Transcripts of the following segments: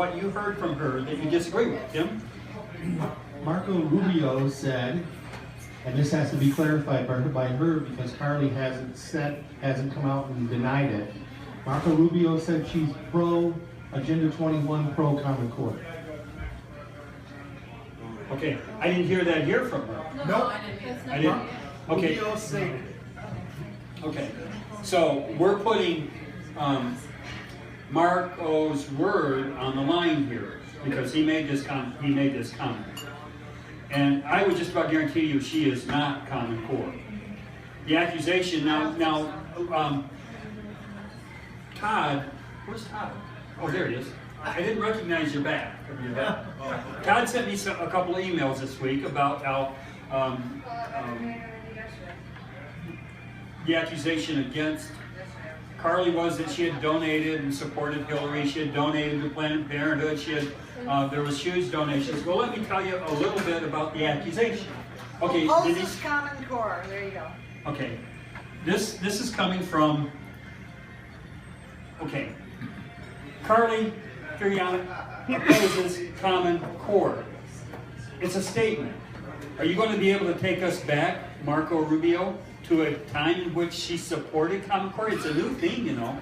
what you heard from her that you disagree with. Tim? Marco Rubio said, and this has to be clarified by her because Carly hasn't come out and denied it. Marco Rubio said she's pro Agenda 21, pro Common Core. Okay, I didn't hear that here from her. No, I didn't. Okay. Rubio stated. Okay, so we're putting Marco's word on the line here because he made this comment. And I would just about guarantee you she is not Common Core. The accusation now, Todd, where's Todd? Oh, there he is. I didn't recognize your back. Todd sent me a couple of emails this week about how the accusation against Carly was that she had donated and supported Hillary. She had donated to Planned Parenthood. She had there was huge donations. Well, let me tell you a little bit about the accusation. Okay, Opposes Common Core. There you go. Okay, this is coming from. Okay, Carly Fiorina opposes Common Core. It's a statement. Are you going to be able to take us back, Marco Rubio, to a time in which she supported Common Core? It's a new thing, you know.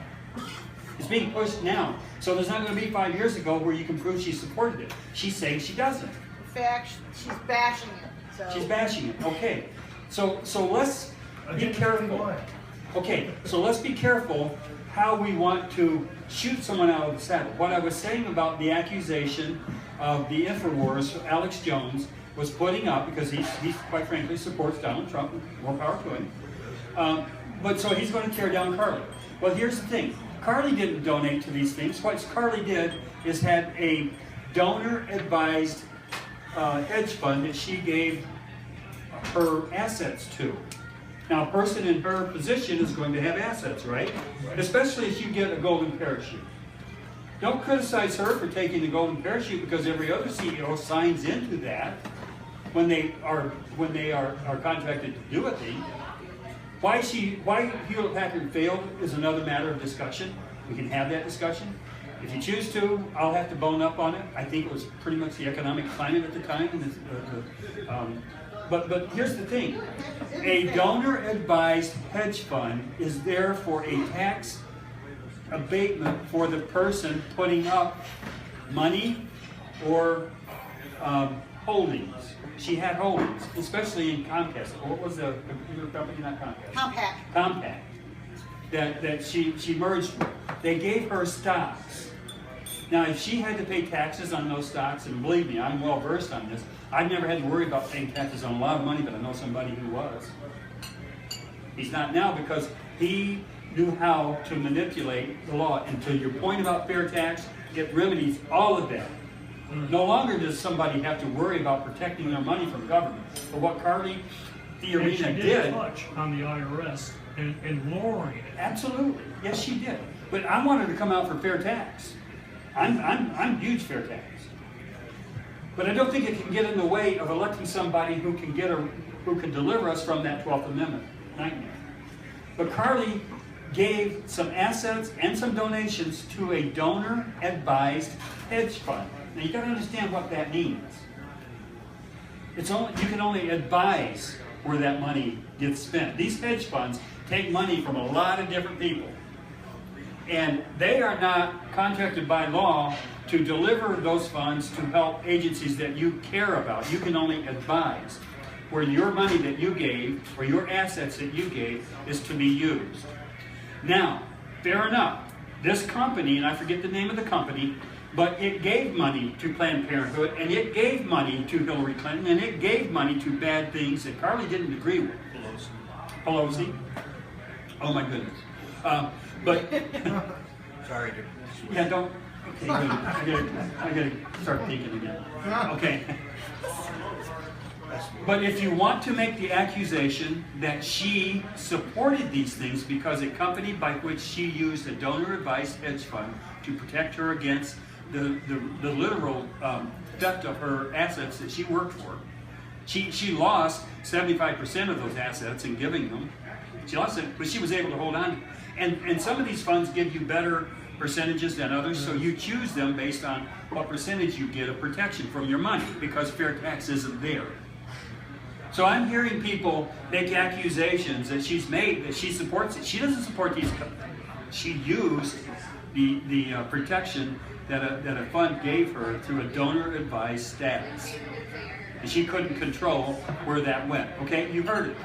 It's being pushed now. So there's not going to be 5 years ago where you can prove she supported it. She's saying she doesn't. In fact, she's bashing it. So. She's bashing it. Okay. So let's be careful. Okay. So let's be careful how we want to shoot someone out of the saddle. What I was saying about the accusation of the InfoWars, Alex Jones, was putting up, because he quite frankly supports Donald Trump, more power to him. But so he's going to tear down Carly. Well, here's the thing. Carly didn't donate to these things. What Carly did is had a donor-advised hedge fund that she gave her assets to. Now, a person in her position is going to have assets, right? Especially if you get a golden parachute. Don't criticize her for taking the golden parachute because every other CEO signs into that when they are contracted to do a thing. Why Hewlett Packard failed is another matter of discussion. We can have that discussion. If you choose to, I'll have to bone up on it. I think it was pretty much the economic climate at the time. But here's the thing. A donor-advised hedge fund is there for a tax abatement for the person putting up money or holdings. She had holdings, especially in Comcast. What was the computer company? Not Comcast. Compaq. That she merged with. They gave her stocks. Now, if she had to pay taxes on those stocks, and believe me, I'm well versed on this, I've never had to worry about paying taxes on a lot of money, but I know somebody who was. He's not now because he knew how to manipulate the law. And to your point about fair tax, it remedies all of that. No longer does somebody have to worry about protecting their money from government. But what Carly Fiorina did touch on the IRS and lowering it. Absolutely, yes, she did. But I want her to come out for fair tax. I'm huge fair tax. But I don't think it can get in the way of electing somebody who can deliver us from that 12th Amendment nightmare. But Carly gave some assets and some donations to a donor-advised hedge fund. Now you got to understand what that means. You can only advise where that money gets spent. These hedge funds take money from a lot of different people. And they are not contracted by law to deliver those funds to help agencies that you care about. You can only advise where your money that you gave, or your assets that you gave, is to be used. Now, fair enough, this company, and I forget the name of the company, but it gave money to Planned Parenthood, and it gave money to Hillary Clinton, and it gave money to bad things that Carly didn't agree with. Pelosi. Oh my goodness. But Sorry. yeah, don't. Okay, good. I gotta start thinking again. Okay. But if you want to make the accusation that she supported these things because a company by which she used a donor-advised hedge fund to protect her against the literal theft of her assets that she worked for, she lost 75% of those assets in giving them. She lost it, but she was able to hold on. And some of these funds give you better percentages than others, so you choose them based on what percentage you get of protection from your money, because fair tax isn't there. So I'm hearing people make accusations that she's made, that she supports it. She doesn't support these. She used the protection that a fund gave her through a donor-advised status. And she couldn't control where that went. Okay, you heard it.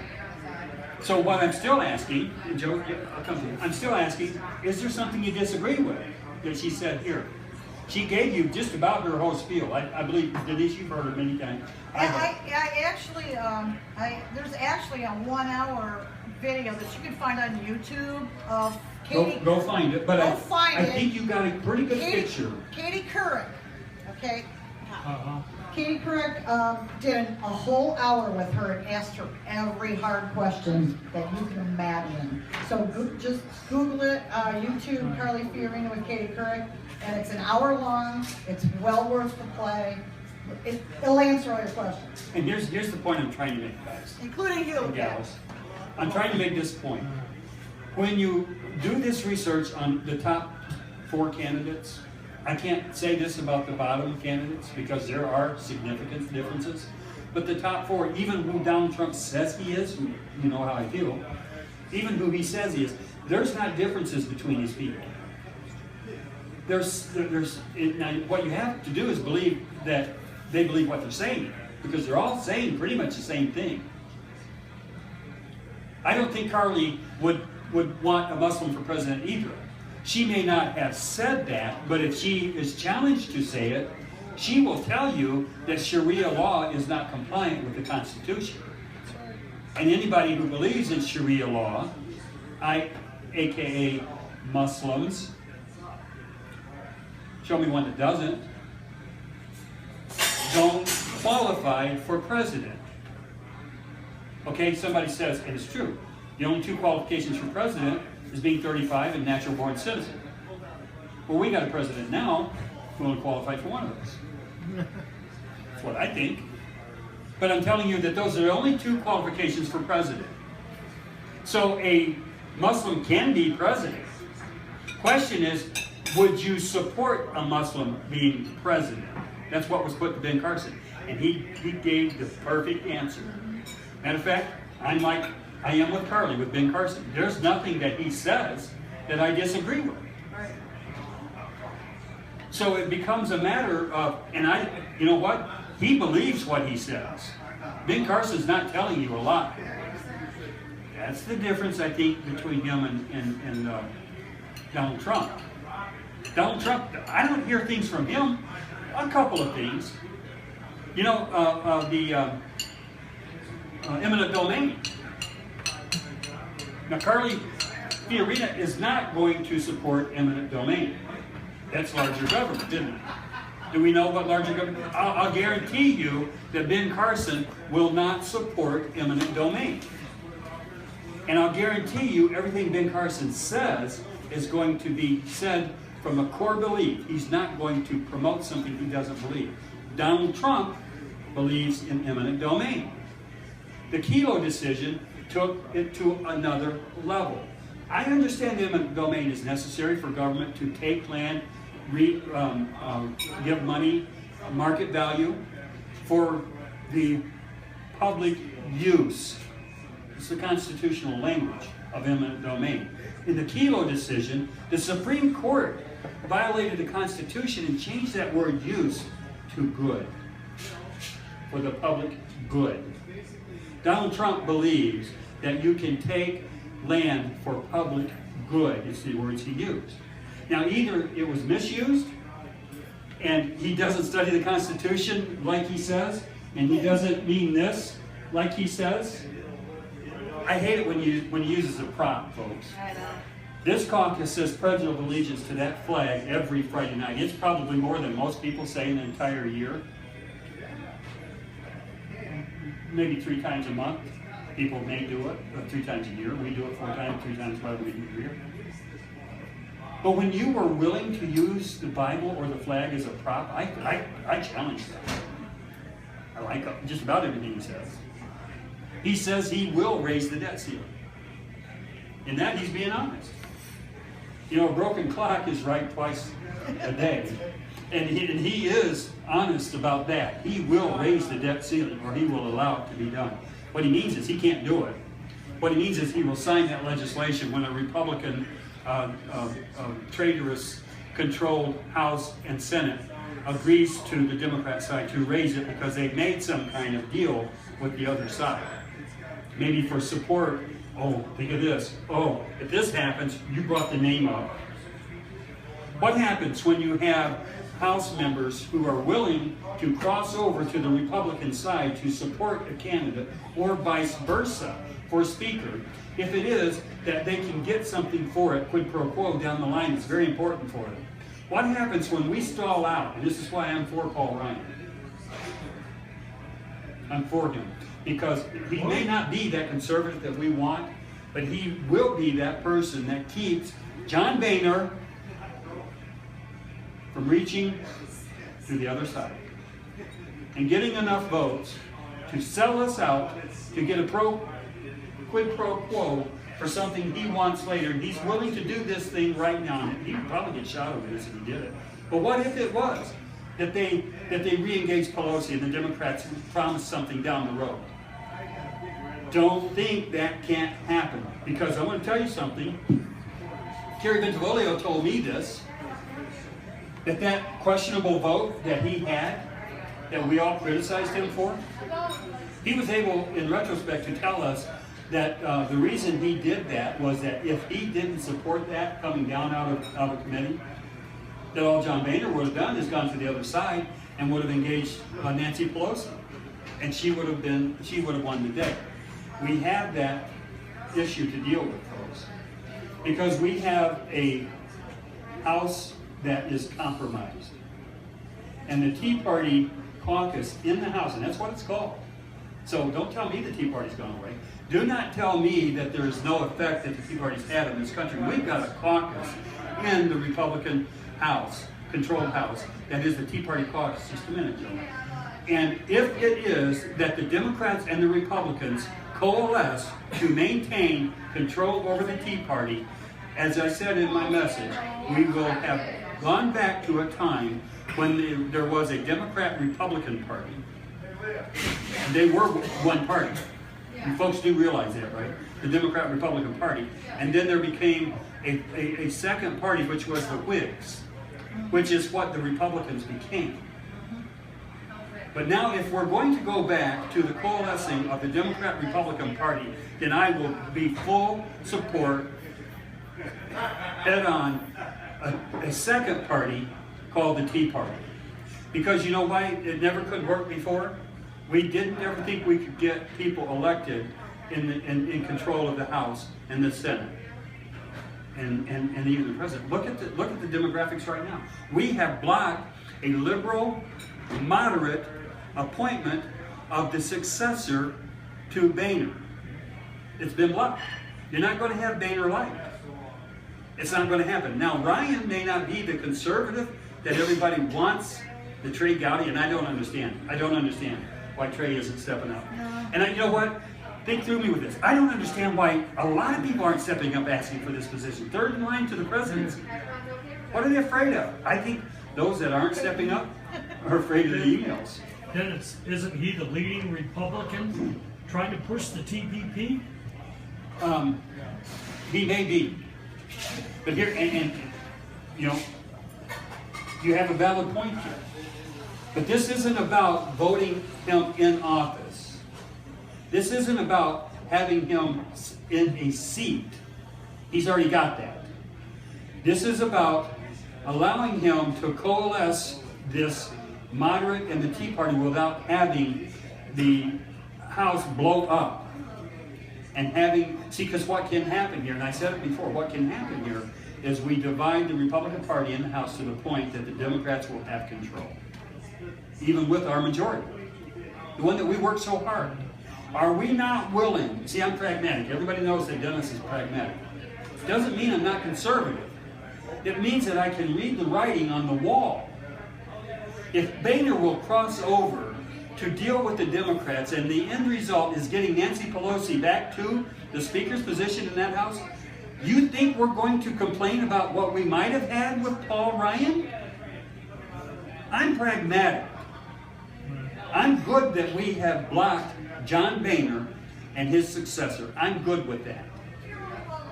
So what I'm still asking, and Joe, I'll come to you. I'm still asking, is there something you disagree with that she said here? She gave you just about her whole spiel. I believe, Denise, you've heard it many times. I actually, there's actually a 1 hour video that you can find on YouTube of Katie. Go find it. But Go find I it. think you got a pretty good picture. Katie Couric, okay? Uh-huh. Katie Couric did a whole hour with her and asked her every hard question that you can imagine. So just Google it, YouTube, Carly Fiorina with Katie Couric, and it's an hour long. It's well worth the play. It'll answer all your questions, And here's the point I'm trying to make, guys. including you, and Kat. gals. I'm trying to make this point. When you do this research on the top 4 candidates, I can't say this about the bottom candidates because there are significant differences. But the top 4, even who Donald Trump says he is, you know how I feel, even who he says he is, there's not differences between these people. Now what you have to do is believe that they believe what they're saying, because they're all saying pretty much the same thing. I don't think Carly would want a Muslim for president either. She may not have said that, but if she is challenged to say it, she will tell you that Sharia law is not compliant with the Constitution. And anybody who believes in Sharia law, aka Muslims, show me one that doesn't, don't qualify for president. Okay, somebody says, and it's true, the only 2 qualifications for president is being 35 and natural born citizen. Well, we got a president now who only qualified for one of those. That's what I think. But I'm telling you that those are the only 2 qualifications for president. So a Muslim can be president. Question is, would you support a Muslim being president? That's what was put to Ben Carson. And he gave the perfect answer. Matter of fact, I am with Carly, with Ben Carson. There's nothing that he says that I disagree with. So it becomes a matter of, and you know what? He believes what he says. Ben Carson's not telling you a lot. That's the difference, I think, between him and Donald Trump. Donald Trump, I don't hear things from him. A couple of things. You know, the eminent domain. Now, Carly Fiorina is not going to support eminent domain. That's larger government, isn't it? Do we know what larger government? I'll guarantee you that Ben Carson will not support eminent domain. And I'll guarantee you everything Ben Carson says is going to be said from a core belief. He's not going to promote something he doesn't believe. Donald Trump believes in eminent domain. The Kelo decision took it to another level. I understand eminent domain is necessary for government to take land, give money, market value for the public use. It's the constitutional language of eminent domain. In the Kelo decision, the Supreme Court violated the Constitution and changed that word use to good, for the public good. Donald Trump believes that you can take land for public good, is the words he used. Now, either it was misused, and he doesn't study the Constitution like he says, and he doesn't mean this like he says. I hate it when he uses a prop, folks. I know. This caucus says pledge of allegiance to that flag every Friday night. It's probably more than most people say in an entire year. Maybe 3 times a month. People may do it 3 times a year. We do it 4 times, 3 times, whatever we do a year. But when you were willing to use the Bible or the flag as a prop, I challenge that. I like just about everything he says. He says he will raise the debt ceiling. In that, he's being honest. You know, a broken clock is right twice a day. And he is honest about that. He will raise the debt ceiling, or he will allow it to be done. What he means is he can't do it. What he means is he will sign that legislation when a Republican traitorous controlled House and Senate agrees to the Democrat side to raise it because they made some kind of deal with the other side. Maybe for support. Oh, think of this. Oh, if this happens, you brought the name up. What happens when you have House members who are willing to cross over to the Republican side to support a candidate, or vice versa for Speaker, if it is that they can get something for it, quid pro quo, down the line? It's very important for them. What happens when we stall out? And this is why I'm for Paul Ryan. I'm for him. Because he may not be that conservative that we want, but he will be that person that keeps John Boehner from reaching to the other side and getting enough votes to sell us out, to get a quid pro quo for something he wants later. He's willing to do this thing right now, and he would probably get shot over this if he did it. But what if it was that they re-engaged Pelosi and the Democrats promised something down the road? Don't think that can't happen, because I want to tell you something. Kerry Bentivolio told me this, that questionable vote that he had, that we all criticized him for, he was able, in retrospect, to tell us that the reason he did that was that if he didn't support that coming down out of committee, that all John Boehner would have done is gone to the other side and would have engaged Nancy Pelosi, and she would have won the day. We have that issue to deal with, folks, because we have a House that is compromised. And the Tea Party caucus in the House, and that's what it's called. So don't tell me the Tea Party's gone away. Do not tell me that there is no effect that the Tea Party's had in this country. We've got a caucus in the Republican House, controlled House, that is the Tea Party caucus. Just a minute, Joe. And if it is that the Democrats and the Republicans coalesce to maintain control over the Tea Party, as I said in my message, we will have gone back to a time when there was a Democrat-Republican Party. They were one party. And folks do realize that, right? The Democrat-Republican Party. And then there became a second party, which was the Whigs, which is what the Republicans became. But now, if we're going to go back to the coalescing of the Democrat-Republican Party, then I will be full support, head on, a second party called the Tea Party. Because you know why it never could work before? We didn't ever think we could get people elected in control of the House and the Senate. And even the president. Look at the demographics right now. We have blocked a liberal, moderate appointment of the successor to Boehner. It's been blocked. You're not going to have Boehner light. It's not going to happen. Now, Ryan may not be the conservative that everybody wants, the Trey Gowdy, and I don't understand. I don't understand why Trey isn't stepping up. And you know what? Think through me with this. I don't understand why a lot of people aren't stepping up asking for this position. Third in line to the presidency. What are they afraid of? I think those that aren't stepping up are afraid of the emails. Then isn't he the leading Republican trying to push the TPP? He may be. But here, and you know, you have a valid point here. But this isn't about voting him in office. This isn't about having him in a seat. He's already got that. This is about allowing him to coalesce this moderate and the Tea Party without having the House blow up. And see, because what can happen here, and I said it before, what can happen here is we divide the Republican Party in the House to the point that the Democrats will have control. Even with our majority. The one that we worked so hard. Are we not willing? See, I'm pragmatic. Everybody knows that Dennis is pragmatic. It doesn't mean I'm not conservative. It means that I can read the writing on the wall. If Boehner will cross over to deal with the Democrats, and the end result is getting Nancy Pelosi back to the Speaker's position in that House, You think we're going to complain about what we might have had with Paul Ryan? I'm pragmatic. I'm good that we have blocked John Boehner and his successor. I'm good with that.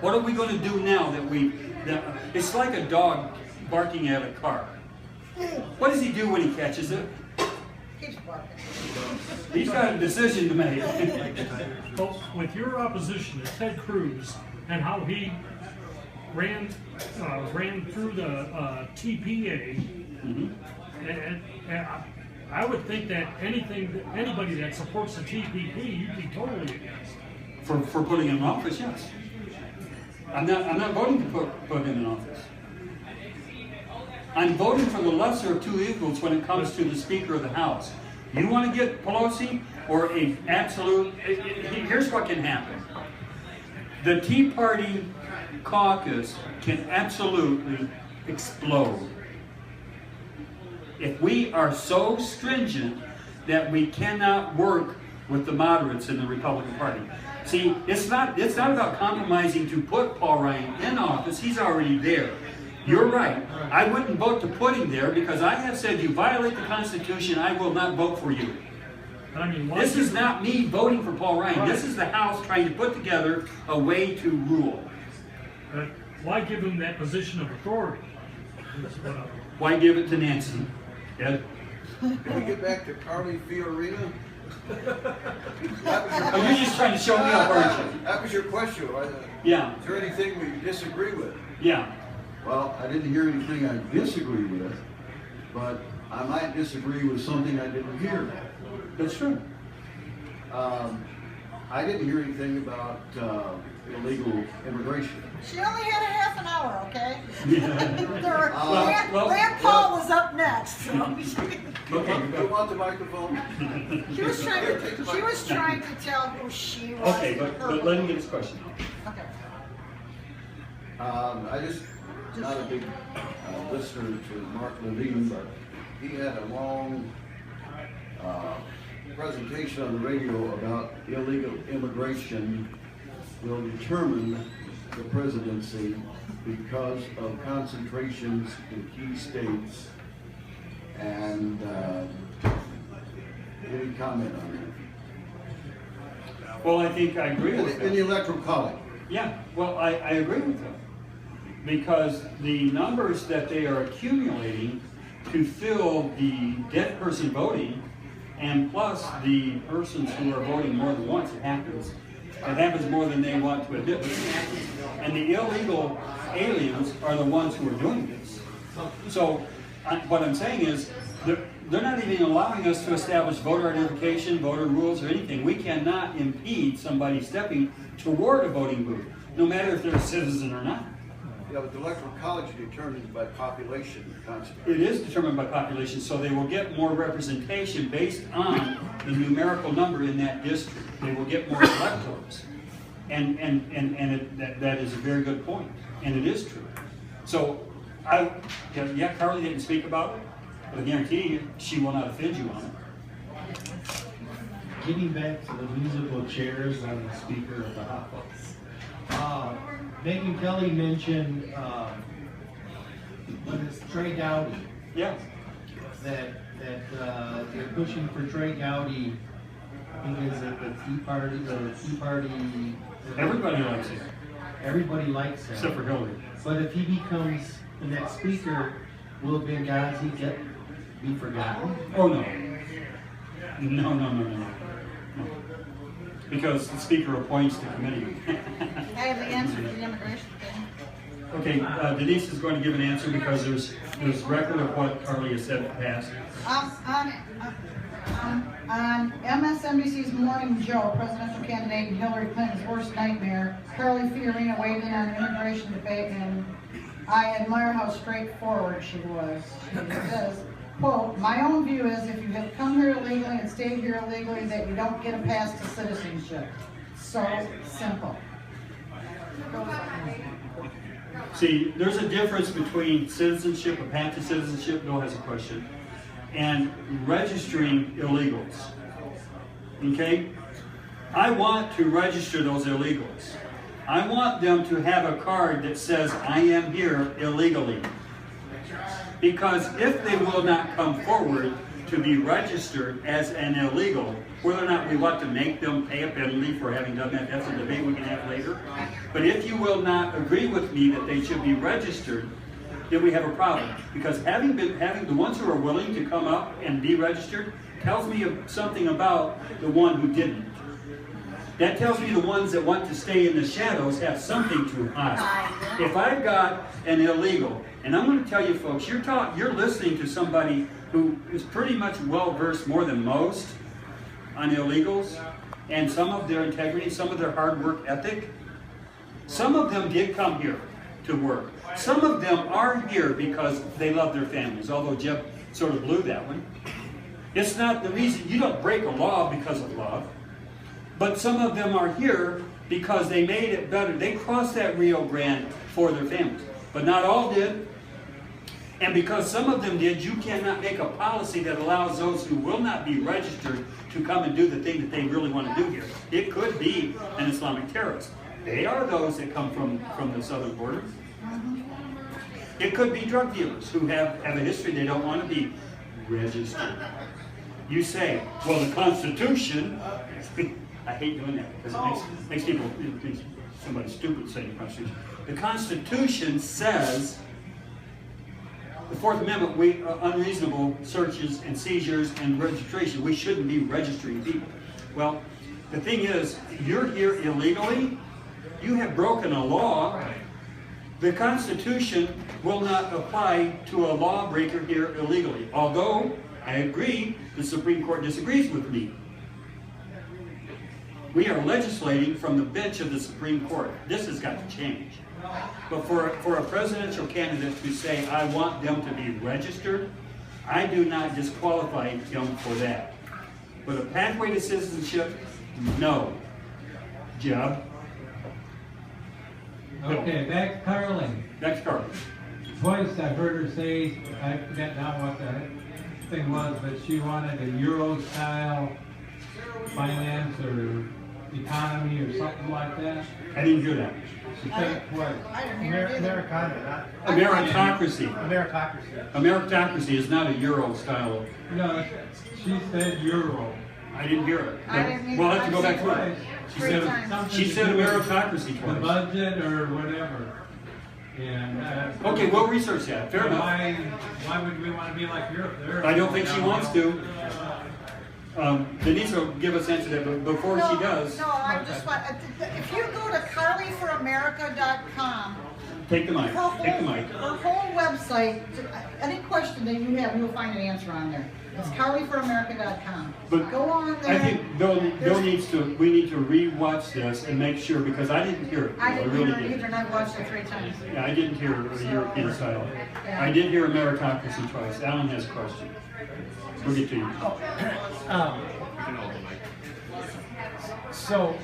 What are we going to do now that it's like a dog barking at a car. What does he do when he catches it? Keeps barking. He's got a decision to make. But with your opposition to Ted Cruz and how he ran through the TPA, and I would think that anybody that supports the TPP, you'd be totally against. For putting him in office, yes. I'm not voting to put him in office. I'm voting for the lesser of two evils when it comes to the Speaker of the House. You want to get Pelosi or an absolute... Here's what can happen. The Tea Party caucus can absolutely explode. If we are so stringent that we cannot work with the moderates in the Republican Party. See, it's not about compromising to put Paul Ryan in office. He's already there. You're right. I wouldn't vote to put him there because I have said you violate the Constitution, I will not vote for you. I mean, This is not me voting for Paul Ryan. This is the House trying to put together a way to rule. Why give him that position of authority? Why give it to Nancy? Ed? Can we get back to Carly Fiorina? Oh, you're just trying to show me up, aren't you? That was your question. Yeah, Is there anything we disagree with? yeah. Well, I didn't hear anything I disagree with, but I might disagree with something I didn't hear. That's true. I didn't hear anything about illegal immigration. She only had a half an hour, okay? Well, Rand Paul was up next. So Do you want the microphone? she was trying to tell who she was. Okay, but let him get his question. Okay. I just, not a big listener to Mark Levine, but he had a long presentation on the radio about illegal immigration will determine the presidency because of concentrations in key states. And any comment on that? Well, I think I agree with In the him. Electoral College. Yeah, well, I agree with him. Because the numbers that they are accumulating to fill the dead person voting, and plus the persons who are voting more than once, it happens more than they want to admit. And the illegal aliens are the ones who are doing this. So what I'm saying is, they're not even allowing us to establish voter identification, voter rules, or anything. We cannot impede somebody stepping toward a voting booth, no matter if they're a citizen or not. Yeah, but the Electoral College is determined by population concentration. It is determined by population, so they will get more representation based on the numerical number in that district. They will get more electors. And that is a very good point, and it is true. So, yeah, Carly didn't speak about it, but I guarantee you, she will not offend you on it. Getting back to the musical chairs on the Speaker of the House. Megan Kelly mentioned, Trey Gowdy, Yeah, that they're pushing for Trey Gowdy because of the Tea Party. everybody likes it, Everybody likes him. except for Hillary. But if he becomes the next speaker, will Benghazi be forgotten? Oh, no. No. Because the speaker appoints the committee. I have the answer to the immigration thing. Okay, Denise is going to give an answer because there's record of what Carly has said in the past. On MSNBC's Morning Joe, presidential candidate and Hillary Clinton's worst nightmare, Carly Fiorina weighed in on an immigration debate, and I admire how straightforward she was. She says, quote, "My own view is if you have come here illegally and stayed here illegally, that you don't get a pass to citizenship. So simple." See, there's a difference between citizenship, a path to citizenship, Bill has a question, and registering illegals. Okay? I want to register those illegals. I want them to have a card that says, I am here illegally. Because if they will not come forward to be registered as an illegal, whether or not we want to make them pay a penalty for having done that, that's a debate we can have later. But if you will not agree with me that they should be registered, then we have a problem. Because having the ones who are willing to come up and be registered tells me something about the one who didn't. That tells me the ones that want to stay in the shadows have something to hide. If I've got an illegal, and I'm going to tell you folks, you're listening to somebody who is pretty much well-versed more than most on illegals, and some of their integrity, some of their hard work ethic. Some of them did come here to work. Some of them are here because they love their families, although Jeb sort of blew that one. It's not the reason. You don't break a law because of love. But some of them are here because they made it better. They crossed that Rio Grande for their families. But not all did. And because some of them did, you cannot make a policy that allows those who will not be registered to come and do the thing that they really want to do here. It could be an Islamic terrorist. They are those that come from the southern border. It could be drug dealers who have a history they don't want to be registered. You say, well, the Constitution... I hate doing that because it makes people, it makes somebody stupid saying the Constitution. The Constitution says, the Fourth Amendment, unreasonable searches and seizures and registration, we shouldn't be registering people. Well, the thing is, you're here illegally, you have broken a law. The Constitution will not apply to a lawbreaker here illegally. Although, I agree, the Supreme Court disagrees with me. We are legislating from the bench of the Supreme Court. This has got to change. But for a presidential candidate to say, I want them to be registered, I do not disqualify him for that. But a pathway to citizenship, no. Jeb? Okay, back to Carly. Next card. Twice I've heard her say, I forget now what the thing was, but she wanted a Euro-style finance or economy or something like that. I didn't hear that. She said what? I didn't hear it either. Americana, Meritocracy. not meritocracy. Meritocracy is not a Euro style. No, she said Euro. I didn't hear it. I didn't either. Well, I'll have to go back to Twice. it. Something She to said do with meritocracy the twice. budget or whatever. And Okay, we'll research that. Fair enough. Why would we want to be like Europe? I don't think she wants to. Denise will give us answer that, but before she does, No, I just want, if you go to carlyforamerica.com, take the mic. Take the mic. her whole website, any question that you have, you'll find an answer on there. It's carlyforamerica.com. But Go on there. I think Bill needs to. We need to re-watch this and make sure because I didn't hear it. I didn't really hear it didn't. either, and I've watched it 3 times. Yeah, I didn't hear a European style. I did hear a meritocracy twice. Alan has a question. We'll get to you. So,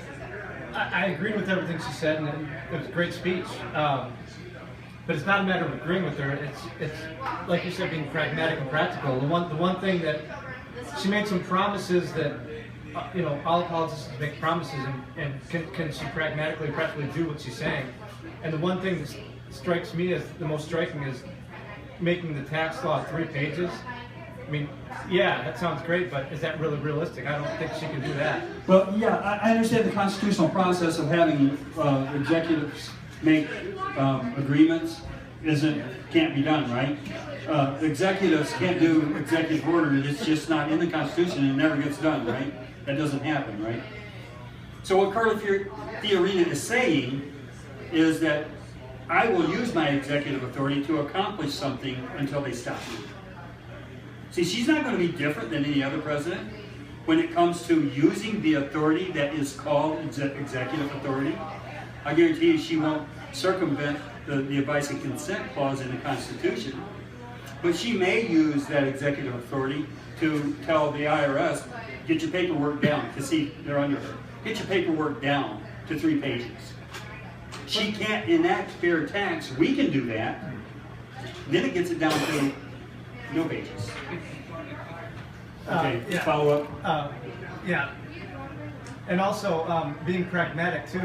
I agreed with everything she said, and it was a great speech. But it's not a matter of agreeing with her. It's like you said, being pragmatic and practical. The one thing that she made some promises that all politicians make promises, and can she pragmatically, practically do what she's saying? And the one thing that strikes me as the most striking is making the tax law 3 pages. I mean, yeah, that sounds great, but is that really realistic? I don't think she can do that. Well, yeah, I understand the constitutional process of having executives make agreements can't be done, right? Executives can't do executive order. It's just not in the Constitution and it never gets done, right? That doesn't happen, right? So what Carly Fiorina is saying is that I will use my executive authority to accomplish something until they stop me. See, she's not going to be different than any other president when it comes to using the authority that is called executive authority. I guarantee you she won't circumvent the advice and consent clause in the Constitution, but she may use that executive authority to tell the IRS, get your paperwork down, because see, they're under her. Get your paperwork down to 3 pages. She can't enact fair tax. We can do that. Then it gets it down to no pages. Okay, Yeah. follow up. Yeah. And also, being pragmatic too,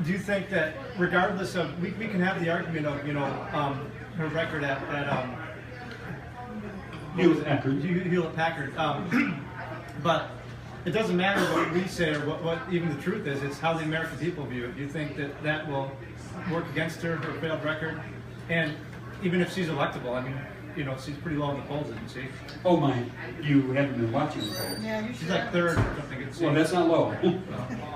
do you think that regardless of, we can have the argument of, her record at Hewlett Packard, but it doesn't matter what we say or what even the truth is, it's how the American people view it. Do you think that that will work against her failed record? And even if she's electable, I mean, she's pretty low in the polls, isn't she? Oh my, you haven't been watching the polls. Yeah, you She's should. like third or something. Well, that's not low.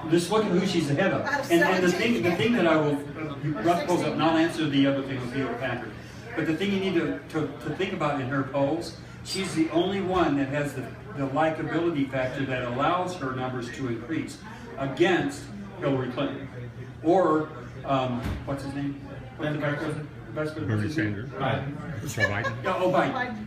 Just look at who she's ahead of. Out of And the 17. thing that I will, Or Russ pulls up, 16. and I'll answer the other thing with Hewlett Packard. But the thing you need to think about in her polls, she's the only one that has the likability factor that allows her numbers to increase against Hillary Clinton. Or, what's his name? What's the vice president? Bernie Sanders. Biden. Joe Biden. Yeah, oh, Biden.